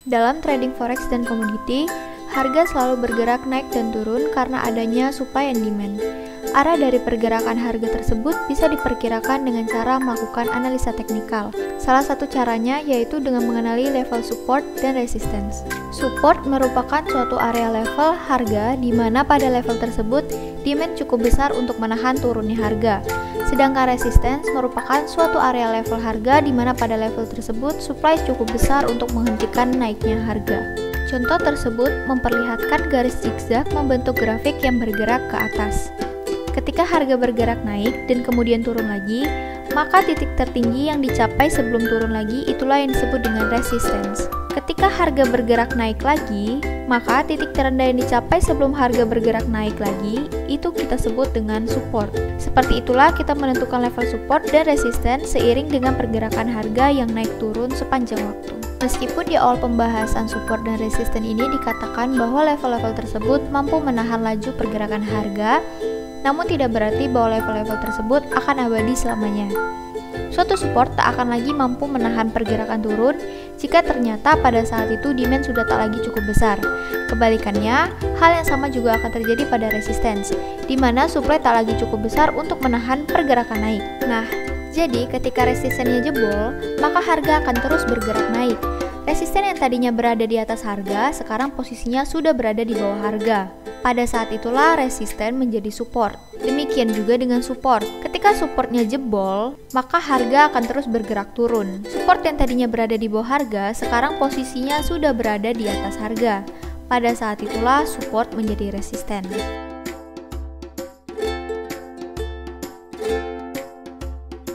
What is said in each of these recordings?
Dalam trading forex dan komoditi, harga selalu bergerak naik dan turun karena adanya supply and demand. Arah dari pergerakan harga tersebut bisa diperkirakan dengan cara melakukan analisa teknikal. Salah satu caranya yaitu dengan mengenali level support dan resistance. Support merupakan suatu area level harga di mana pada level tersebut demand cukup besar untuk menahan turunnya harga. Sedangkan resistance merupakan suatu area level harga di mana pada level tersebut supply cukup besar untuk menghentikan naiknya harga. Contoh tersebut memperlihatkan garis zigzag membentuk grafik yang bergerak ke atas. Ketika harga bergerak naik dan kemudian turun lagi, maka titik tertinggi yang dicapai sebelum turun lagi itulah yang disebut dengan resistance. Ketika harga bergerak naik lagi, maka titik terendah yang dicapai sebelum harga bergerak naik lagi, itu kita sebut dengan support. Seperti itulah kita menentukan level support dan resistance seiring dengan pergerakan harga yang naik turun sepanjang waktu. Meskipun di awal pembahasan support dan resistance ini dikatakan bahwa level-level tersebut mampu menahan laju pergerakan harga, namun tidak berarti bahwa level-level tersebut akan abadi selamanya. Suatu support tak akan lagi mampu menahan pergerakan turun jika ternyata pada saat itu demand sudah tak lagi cukup besar. Kebalikannya, hal yang sama juga akan terjadi pada resistance, di mana supply tak lagi cukup besar untuk menahan pergerakan naik. Nah, jadi ketika resistennya jebol, maka harga akan terus bergerak naik. Resisten yang tadinya berada di atas harga, sekarang posisinya sudah berada di bawah harga. Pada saat itulah resisten menjadi support. Demikian juga dengan support. Ketika supportnya jebol, maka harga akan terus bergerak turun. Support yang tadinya berada di bawah harga, sekarang posisinya sudah berada di atas harga. Pada saat itulah support menjadi resisten.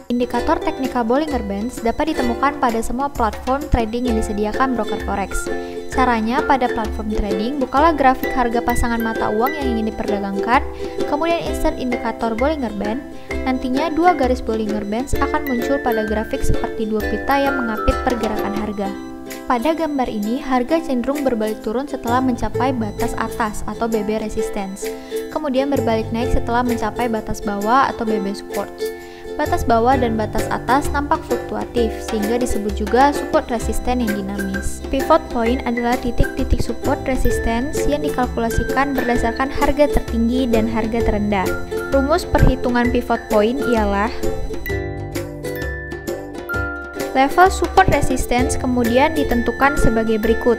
Indikator teknikal Bollinger Bands dapat ditemukan pada semua platform trading yang disediakan broker forex. Caranya, pada platform trading, bukalah grafik harga pasangan mata uang yang ingin diperdagangkan, kemudian insert indikator Bollinger Band. Nantinya, dua garis Bollinger Bands akan muncul pada grafik seperti dua pita yang mengapit pergerakan harga. Pada gambar ini, harga cenderung berbalik turun setelah mencapai batas atas atau BB resistance, kemudian berbalik naik setelah mencapai batas bawah atau BB support. Batas bawah dan batas atas nampak fluktuatif, sehingga disebut juga support resisten yang dinamis. Pivot point adalah titik-titik support resistance yang dikalkulasikan berdasarkan harga tertinggi dan harga terendah. Rumus perhitungan pivot point ialah level support resistance kemudian ditentukan sebagai berikut.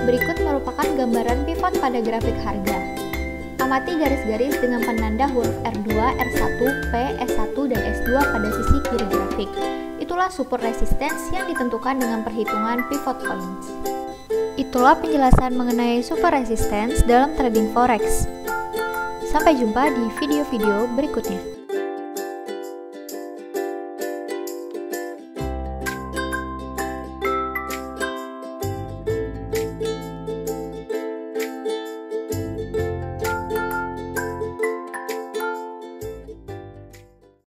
Berikut merupakan gambaran pivot pada grafik harga. Amati garis-garis dengan penanda huruf R2, R1, P, S1, dan S2 pada sisi kiri grafik. Itulah support resistance yang ditentukan dengan perhitungan pivot points. Itulah penjelasan mengenai support resistance dalam trading forex. Sampai jumpa di video-video berikutnya.